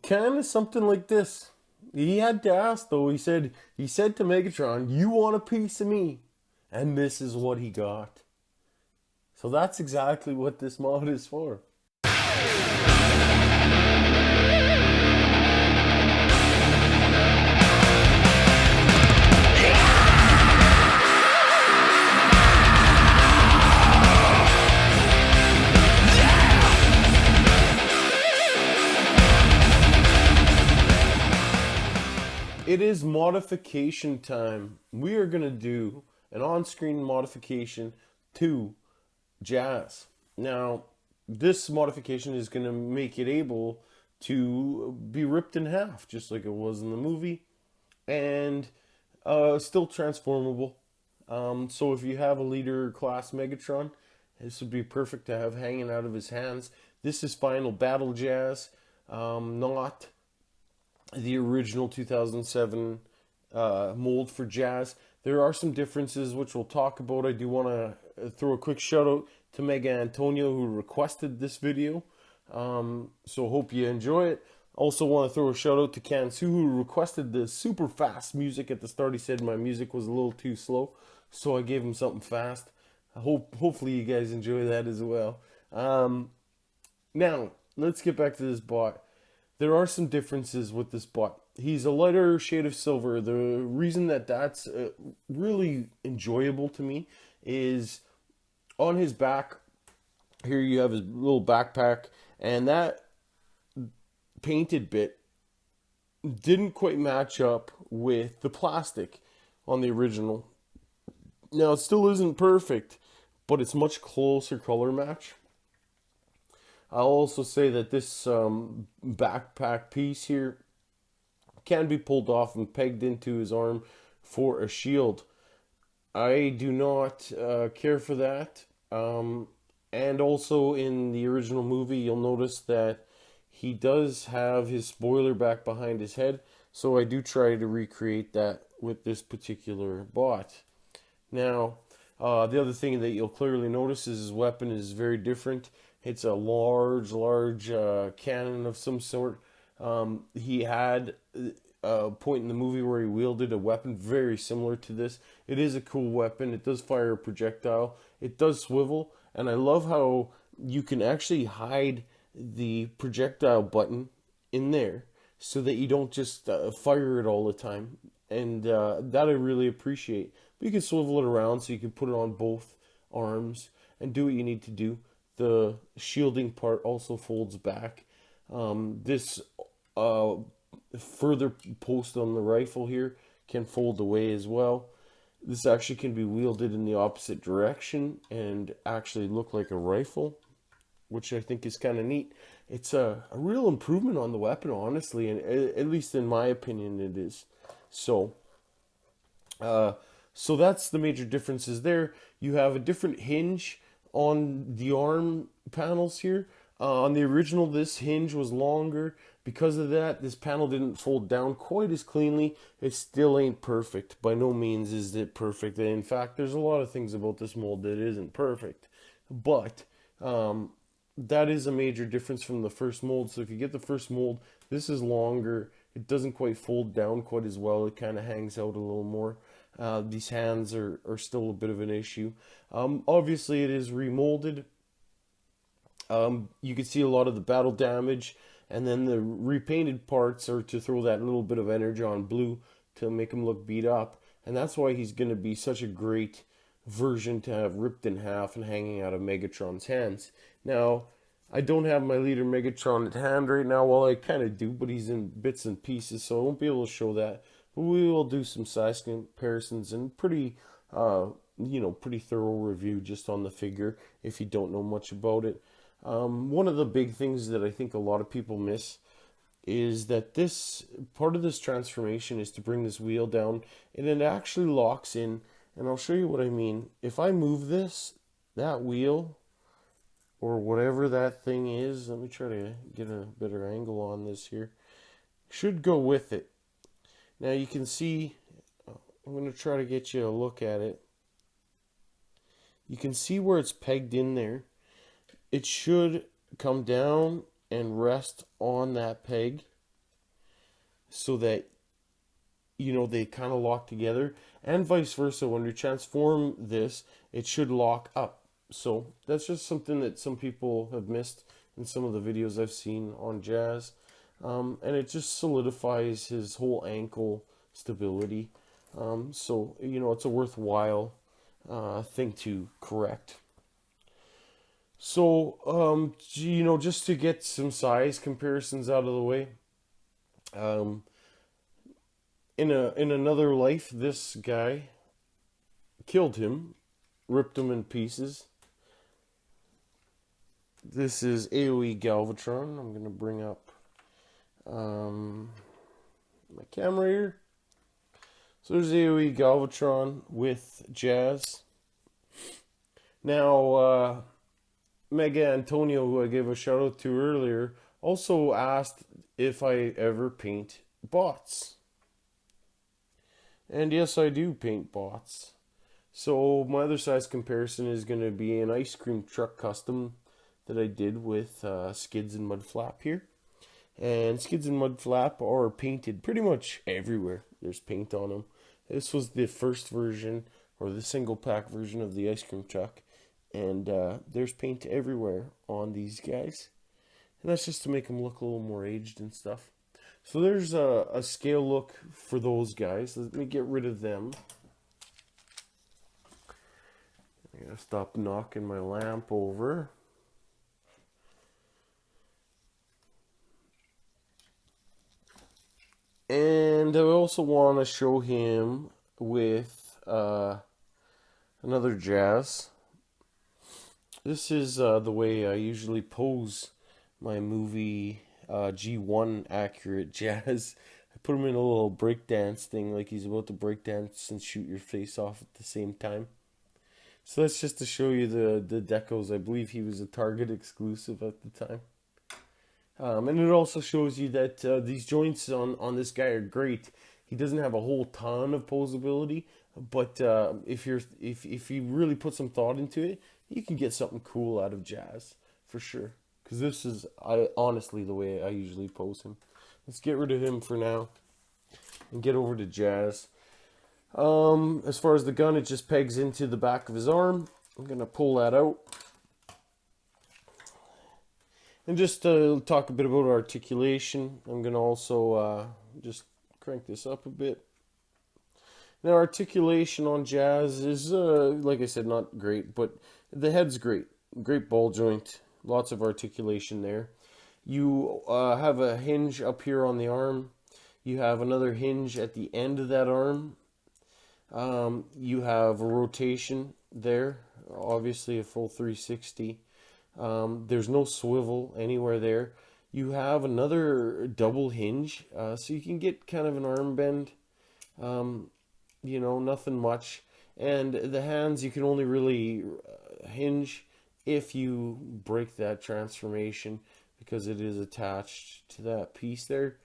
Kind of something like this. He had to ask though. He said to Megatron, "You want a piece of me?" And this is what he got. So that's exactly what this mod is for. It is modification time. We are going to do an on-screen modification to Jazz. Now, this modification is going to make it able to be ripped in half, just like it was in the movie, and still transformable. So if you have a leader class Megatron, this would be perfect to have hanging out of his hands. This is Final Battle Jazz, not the original 2007 mold for Jazz. There are some differences which we'll talk about. I do want to throw a quick shout out to Mega Antonio who requested this video. So hope you enjoy it. Also want to throw a shout out to Kansu who requested the super fast music at the start. He said my music was a little too slow, so I gave him something fast. Hopefully you guys enjoy that as well. Now let's get back to this bot. There are some differences with this bot. He's a lighter shade of silver. The reason that that's really enjoyable to me is on his back. Here you have his little backpack, and that painted bit didn't quite match up with the plastic on the original. Now, it still isn't perfect, but it's much closer color match. I'll also say that this backpack piece here can be pulled off and pegged into his arm for a shield. I do not care for that. And also in the original movie, you'll notice that he does have his spoiler back behind his head. So I do try to recreate that with this particular bot. Now, the other thing that you'll clearly notice is his weapon is very different. It's a large cannon of some sort. He had a point in the movie where he wielded a weapon very similar to this. It is a cool weapon. It does fire a projectile. It does swivel. And I love how you can actually hide the projectile button in there so that you don't just fire it all the time. And that I really appreciate. But you can swivel it around so you can put it on both arms and do what you need to do. The shielding part also folds back. This further post on the rifle here can fold away as well. This actually can be wielded in the opposite direction and actually look like a rifle, which I think is kind of neat. It's a real improvement on the weapon, honestly, and at least in my opinion it is. So, so that's the major differences there. You have a different hinge on the arm panels here. On the original, this hinge was longer. Because of that, this panel didn't fold down quite as cleanly. It still ain't perfect. By no means is it perfect. And in fact, there's a lot of things about this mold that isn't perfect. But that is a major difference from the first mold. So if you get the first mold, this is longer. It doesn't quite fold down quite as well. It kind of hangs out a little more. These hands are still a bit of an issue. Obviously, it is remolded. You can see a lot of the battle damage, and then the repainted parts are to throw that little bit of energon blue to make him look beat up. And that's why he's going to be such a great version to have ripped in half and hanging out of Megatron's hands. Now, I don't have my leader Megatron at hand right now. Well, I kind of do, but he's in bits and pieces, so I won't be able to show that. But we will do some size comparisons and pretty, pretty thorough review just on the figure if you don't know much about it. One of the big things that I think a lot of people miss is that this part of this transformation is to bring this wheel down, and it actually locks in. And I'll show you what I mean. If I move this, that wheel or whatever that thing is, let me try to get a better angle on this here, should go with it. Now you can see, I'm going to try to get you a look at it. You can see where it's pegged in there. It should come down and rest on that peg. so that, you know, they kind of lock together, and vice versa. When you transform this, it should lock up. So that's just something that some people have missed in some of the videos I've seen on Jazz. And it just solidifies his whole ankle stability. So, you know, it's a worthwhile thing to correct. So, you know, just to get some size comparisons out of the way, um, in another life, this guy killed him, ripped him in pieces. This is AOE Galvatron. I'm gonna bring up my camera here. So there's AOE Galvatron with Jazz. Now, Mega Antonio, who I gave a shout out to earlier, also asked if I ever paint bots. And yes, I do paint bots. So my other size comparison is going to be an ice cream truck custom that I did with Skids and Mudflap here. And Skids and Mudflap are painted pretty much everywhere. There's paint on them. This was the first version, or the single pack version of the ice cream truck. And there's paint everywhere on these guys. And that's just to make them look a little more aged and stuff. So there's a scale look for those guys. Let me get rid of them. I gotta stop knocking my lamp over. And I also want to show him with another Jazz. This is the way I usually pose my movie G1 accurate Jazz. I put him in a little breakdance thing, like he's about to breakdance and shoot your face off at the same time. So that's just to show you the decos. I believe he was a Target exclusive at the time. And it also shows you that these joints on this guy are great. He doesn't have a whole ton of posability, but if you really put some thought into it, you can get something cool out of Jazz for sure. Because this is honestly the way I usually pose him. Let's get rid of him for now and get over to Jazz. As far as the gun, it just pegs into the back of his arm. I'm gonna pull that out. And just to talk a bit about articulation, I'm going to also just crank this up a bit. Now, articulation on Jazz is, like I said, not great, but the head's great. Great ball joint, lots of articulation there. You have a hinge up here on the arm. You have another hinge at the end of that arm. You have a rotation there, obviously a full 360. There's no swivel anywhere there. You have another double hinge, so you can get kind of an arm bend. You know, nothing much. And the hands, you can only really hinge if you break that transformation, because it is attached to that piece there.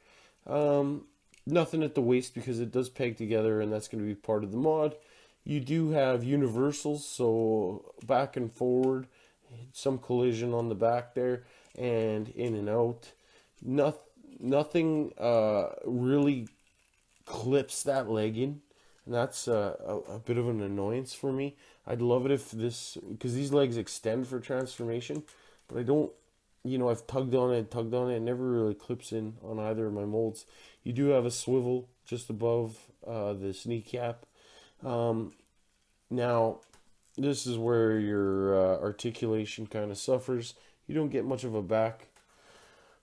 Nothing at the waist, because it does peg together, and that's going to be part of the mod. You do have universals, so back and forward, some collision on the back there, and in and out. Nothing really clips that leg in, and that's a bit of an annoyance for me. I'd love it if this, because these legs extend for transformation, but I don't, you know, I've tugged on it, it never really clips in on either of my molds. You do have a swivel just above this kneecap. Now, this is where your articulation kind of suffers. You don't get much of a back.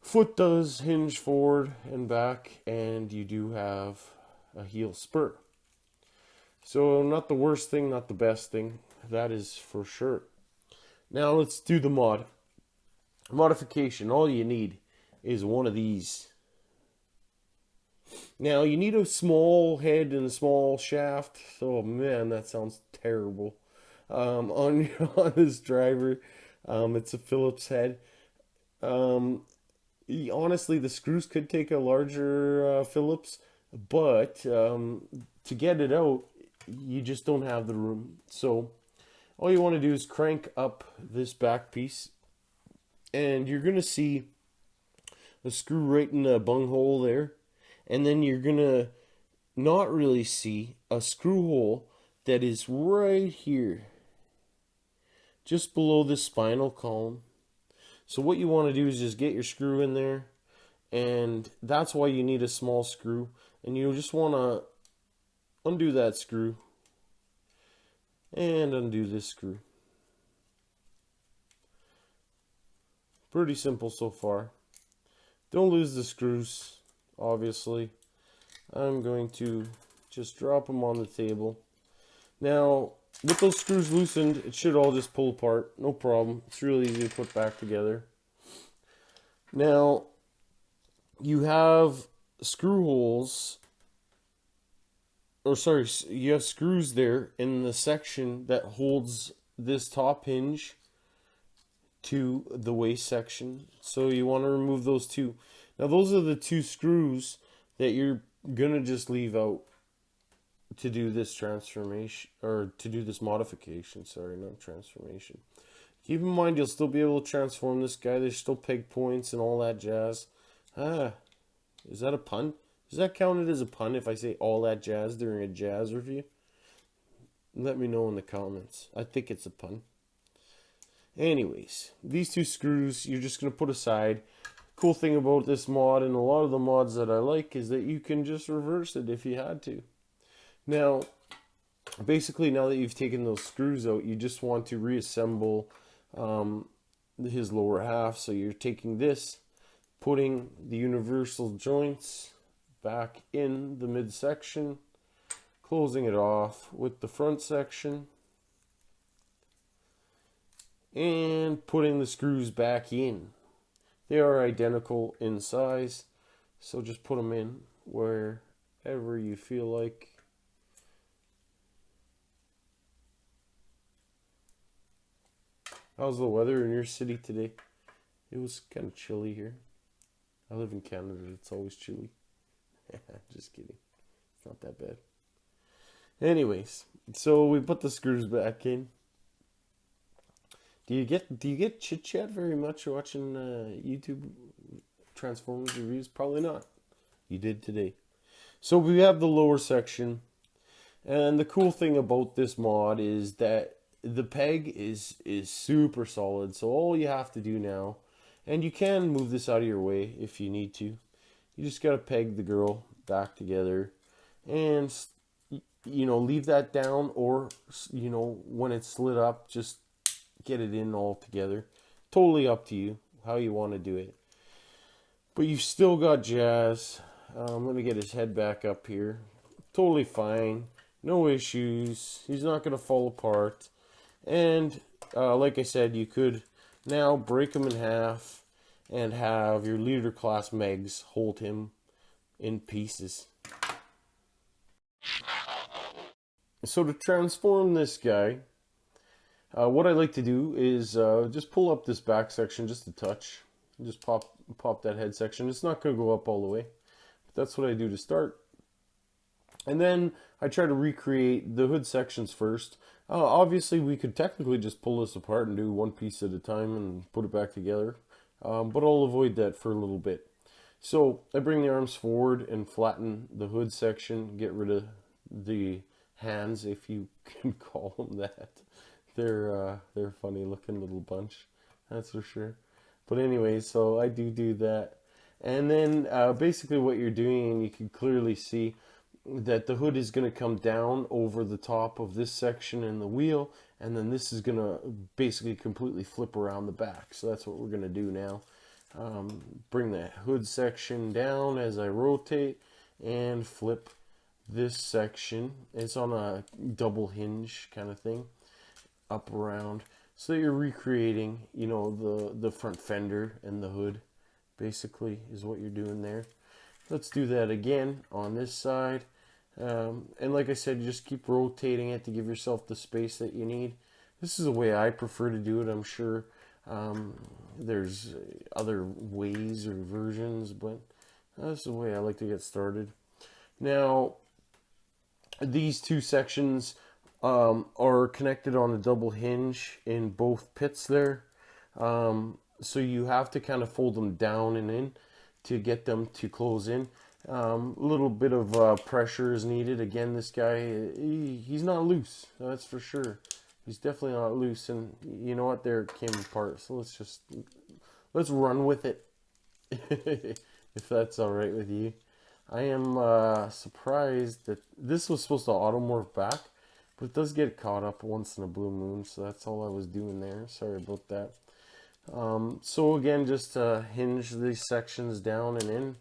Foot does hinge forward and back, and you do have a heel spur. So not the worst thing, not the best thing. That is for sure. Now let's do the mod. Modification. All you need is one of these. Now you need a small head and a small shaft. Oh man, that sounds terrible. On this driver, it's a Phillips head. Honestly, the screws could take a larger Phillips, but to get it out, you just don't have the room. So all you want to do is crank up this back piece, and you're going to see a screw right in the bunghole there. and then you're gonna not really see a screw hole that is right here, just below the spinal column. So what you want to do is just get your screw in there, and that's why you need a small screw. And you just want to undo that screw and undo this screw. Pretty simple so far. Don't lose the screws, obviously. I'm going to just drop them on the table. Now, with those screws loosened, it should all just pull apart. No problem. It's really easy to put back together. Now, you have screw holes, or sorry, you have screws there in the section that holds this top hinge to the waist section. So you want to remove those two. Now, those are the two screws that you're gonna just leave out to do this transformation, or to do this modification. Sorry, not transformation. Keep in mind, you'll still be able to transform this guy. There's still peg points and all that jazz. Is that a pun? Is that counted as a pun if I say all that jazz during a jazz review? Let me know in the comments. I think it's a pun. Anyways, these two screws you're just going to put aside. Cool thing about this mod, and a lot of the mods that I like, is that you can just reverse it if you had to. Now, basically, now that you've taken those screws out, you just want to reassemble his lower half. So you're taking this, putting the universal joints back in the midsection, closing it off with the front section, and putting the screws back in. They are identical in size, so just put them in wherever you feel like. How's the weather in your city today? It was kind of chilly here. I live in Canada, it's always chilly. Just kidding. It's not that bad. Anyways, so we put the screws back in. Do you get chit chat very much watching YouTube Transformers reviews? Probably not. You did today. So we have the lower section, and the cool thing about this mod is that the peg is super solid. So all you have to do now, and you can move this out of your way if you need to. You just gotta peg the girl back together, and leave that down, or when it's slid up, just get it in all together. Totally up to you how you want to do it. But you've still got jazz. I'm going to get his head back up here. Totally fine. No issues. He's not going to fall apart. And like I said, you could now break him in half and have your leader class Megs hold him in pieces. So to transform this guy, what I like to do is just pull up this back section just a touch. Just pop that head section. It's not going to go up all the way, but that's what I do to start. And then I try to recreate the hood sections first. Obviously, we could technically just pull this apart and do one piece at a time and put it back together, but I'll avoid that for a little bit. So I bring the arms forward and flatten the hood section, get rid of the hands, if you can call them that. They're a funny looking little bunch, that's for sure. But anyway, so I do that. And then basically what you're doing, and you can clearly see that the hood is going to come down over the top of this section in the wheel, and then this is going to basically completely flip around the back. So that's what we're going to do now. Bring the hood section down as I rotate and flip this section. It's on a double hinge kind of thing, up around, so you're recreating the front fender and the hood basically is what you're doing there. Let's do that again on this side, and like I said, you just keep rotating it to give yourself the space that you need. This is the way I prefer to do it. I'm sure there's other ways or versions, but that's the way I like to get started. Now these two sections are connected on a double hinge in both pits there. So you have to kind of fold them down and in to get them to close in. A little bit of pressure is needed. Again, this guy, he's not loose, that's for sure. He's definitely not loose, and you know what? There it came apart. So let's run with it, if that's all right with you. I am surprised that this was supposed to automorph back, but it does get caught up once in a blue moon. So that's all I was doing there. Sorry about that. So again, just hinge these sections down and in,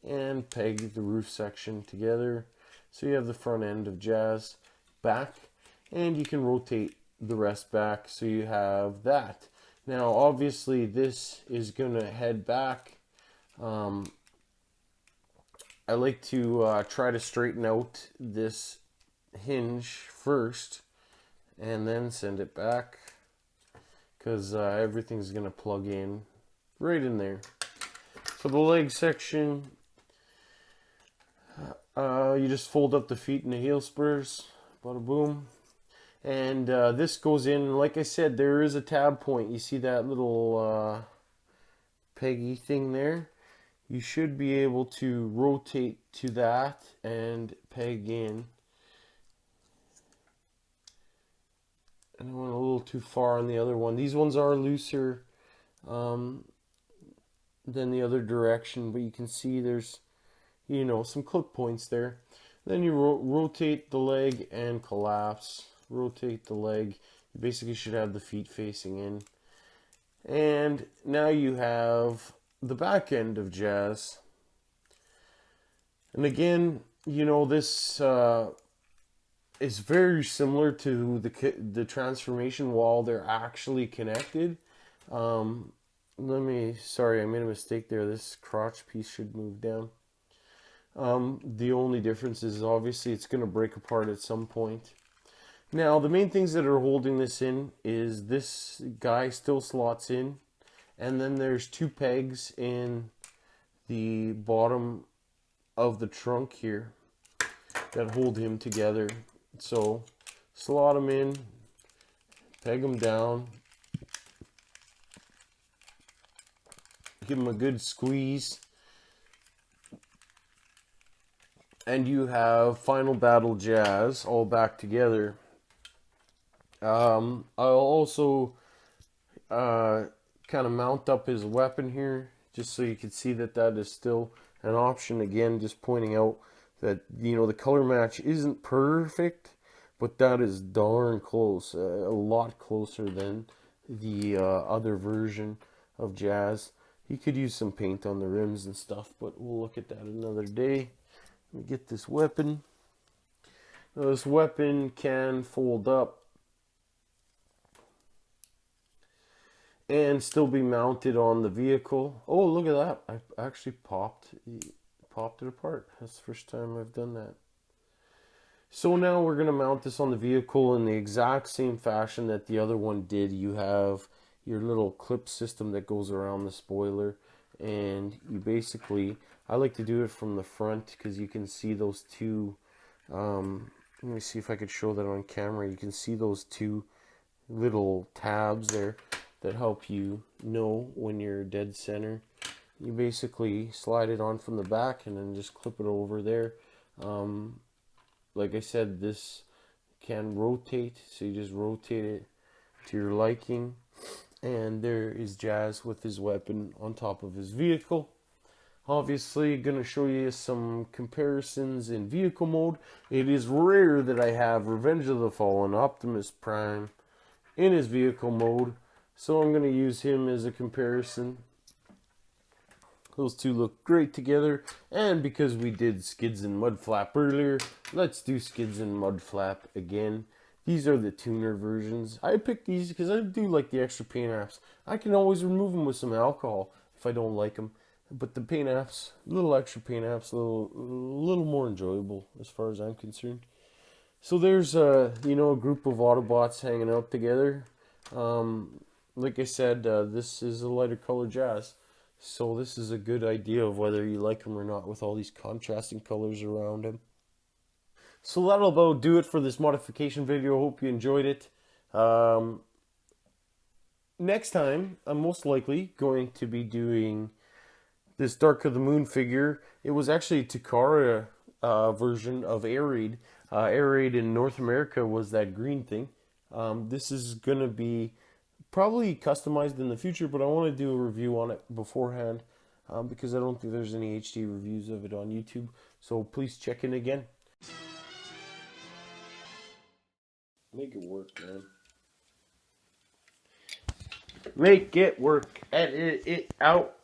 and peg the roof section together. So you have the front end of Jazz back, and you can rotate the rest back so you have that. Now obviously this is going to head back. I like to try to straighten out this hinge first and then send it back, because everything's going to plug in right in there. For the leg section, you just fold up the feet and the heel spurs, bada boom. And this goes in, like I said, there is a tab point. You see that little peggy thing there? You should be able to rotate to that and peg in. And I went a little too far on the other one. These ones are looser than the other direction, but you can see there's, you know, some clip points there. Then you rotate the leg and collapse. Rotate the leg. You basically should have the feet facing in. And now you have the back end of Jazz. And again, you know, this is very similar to the transformation while they're actually connected. Sorry, I made a mistake there. This crotch piece should move down. The only difference is obviously it's going to break apart at some point. Now, the main things that are holding this in is this guy still slots in, and then there's two pegs in the bottom of the trunk here that hold him together. So, slot them in, peg them down, give them a good squeeze, and you have Final Battle Jazz all back together. I'll also kind of mount up his weapon here, just so you can see that that is still an option. Again, just pointing out that, you know, the color match isn't perfect, but that is darn close, a lot closer than the other version of Jazz. He could use some paint on the rims and stuff, but we'll look at that another day. Let me get this weapon. Now, this weapon can fold up and still be mounted on the vehicle. Oh, look at that. I actually popped it apart. That's the first time I've done that. So now we're going to mount this on the vehicle in the exact same fashion that the other one did. You have your little clip system that goes around the spoiler, and you basically, I like to do it from the front because you can see those two, let me see if I could show that on camera. You can see those two little tabs there that help you know when you're dead center. You basically slide it on from the back and then just clip it over there. Like I said, this can rotate, so you just rotate it to your liking. And there is Jazz with his weapon on top of his vehicle. Obviously, going to show you some comparisons in vehicle mode. It is rare that I have Revenge of the Fallen Optimus Prime in his vehicle mode, so I'm going to use him as a comparison. Those two look great together, and because we did Skids and Mudflap earlier, let's do Skids and Mudflap again. These are the tuner versions. I picked these because I do like the extra paint apps. I can always remove them with some alcohol if I don't like them. But the paint apps, little extra paint apps, a little more enjoyable as far as I'm concerned. So there's a group of Autobots hanging out together. Like I said, this is a lighter color Jazz. So this is a good idea of whether you like them or not with all these contrasting colors around him. So that'll about do it for this modification video. Hope you enjoyed it. Next time, I'm most likely going to be doing this Dark of the Moon figure. It was actually a Takara version of Air Raid. Air Raid in North America was that green thing. This is gonna be probably customized in the future, but I want to do a review on it beforehand because I don't think there's any HD reviews of it on YouTube. So please check in again. Make it work, man. Make it work. Edit it out.